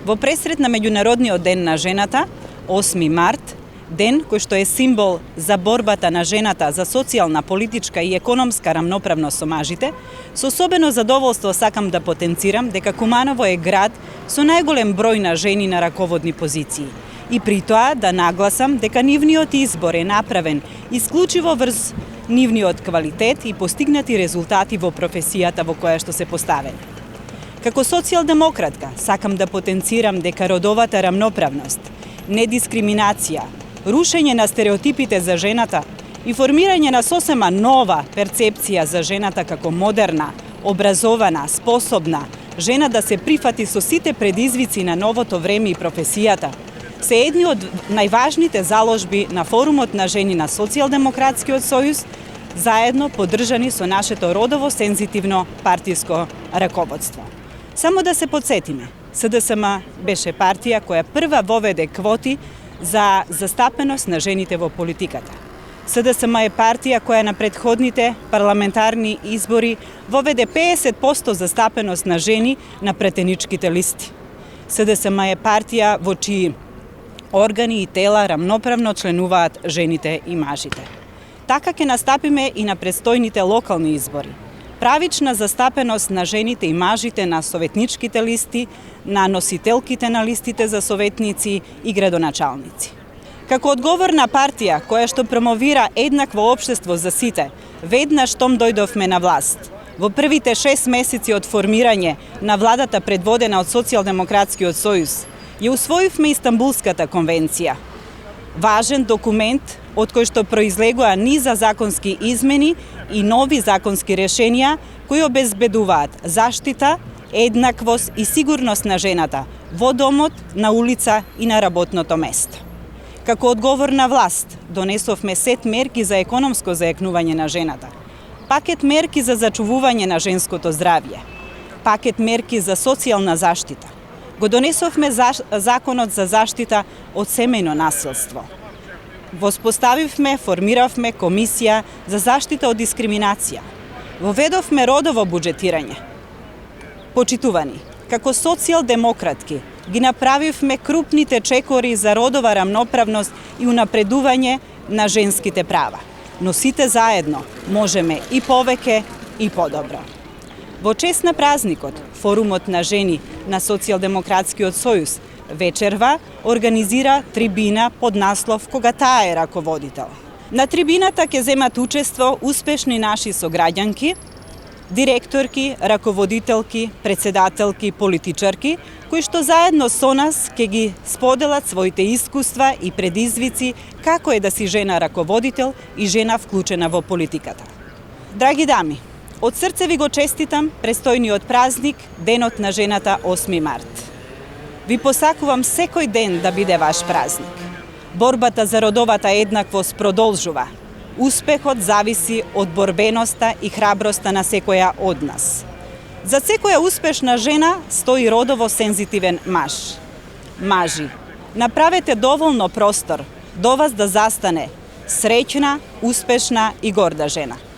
Во пресред на Меѓународниот ден на жената, 8 март, ден кој што е символ за борбата на жената за социјална, политичка и економска рамноправност со мажите, со особено задоволство сакам да потенцирам дека Куманово е град со најголем број на жени на раководни позиции. И при тоа да нагласам дека нивниот избор е направен исклучиво врз нивниот квалитет и постигнати резултати во професијата во која што се поставени. Како социјалдемократка сакам да потенцирам дека родовата рамноправност, недискриминација, рушење на стереотипите за жената и формирање на сосема нова перцепција за жената како модерна, образована, способна, жена да се прифати со сите предизвици на новото време и професијата, се едни од најважните заложби на Форумот на жени на Социјалдемократскиот сојуз, заедно поддржани со нашето родово сензитивно партиско раководство. Само да се подсетиме, СДСМ беше партија која прва воведе квоти за застапеност на жените во политиката. СДСМ е партија која на претходните парламентарни избори воведе 50% застапеност на жени на претеничките листи. СДСМ е партија во чии органи и тела рамноправно членуваат жените и мажите. Така ќе настапиме и на предстојните локални избори. Правична застапеност на жените и мажите на советничките листи, на носителките на листите за советници и градоначалници. Како одговорна партија која што промовира еднакво општество за сите, веднаш штом дојдовме на власт, во првите 6 месеци од формирање на владата предводена од Социјалдемократскиот сојуз, ја усвоивме Истанбулската конвенција, важен документ од кој што произлегува низа законски измени и нови законски решенија кои обезбедуваат заштита, еднаквост и сигурност на жената во домот, на улица и на работното место. Како одговорна власт донесовме сет мерки за економско заекнување на жената, пакет мерки за зачувување на женското здравје, пакет мерки за социјална заштита. Го донесовме законот за заштита од семејно насилство. Воспоставивме, формиравме комисија за заштита од дискриминација. Воведовме родово буџетирање. Почитувани, како социјалдемократки ги направивме крупните чекори за родова рамноправност и унапредување на женските права. Но сите заедно можеме и повеќе и подобро. Во чест на празникот, Форумот на жени на Социјалдемократскиот сојуз вечерва организира трибина под наслов "Кога таа е раководител". На трибината ќе земат учество успешни наши сограѓанки, директорки, раководителки, председателки, политичарки, кои што заедно со нас ќе ги споделат своите искуства и предизвици како е да си жена раководител и жена вклучена во политиката. Драги дами, од срце ви го честитам престојниот празник, Денот на жената 8 март. Ви посакувам секој ден да биде ваш празник. Борбата за родовата еднаквост продолжува. Успехот зависи од борбеноста и храброста на секоја од нас. За секоја успешна жена стои родово сензитивен маж. Мажи, направете доволно простор до вас да застане среќна, успешна и горда жена.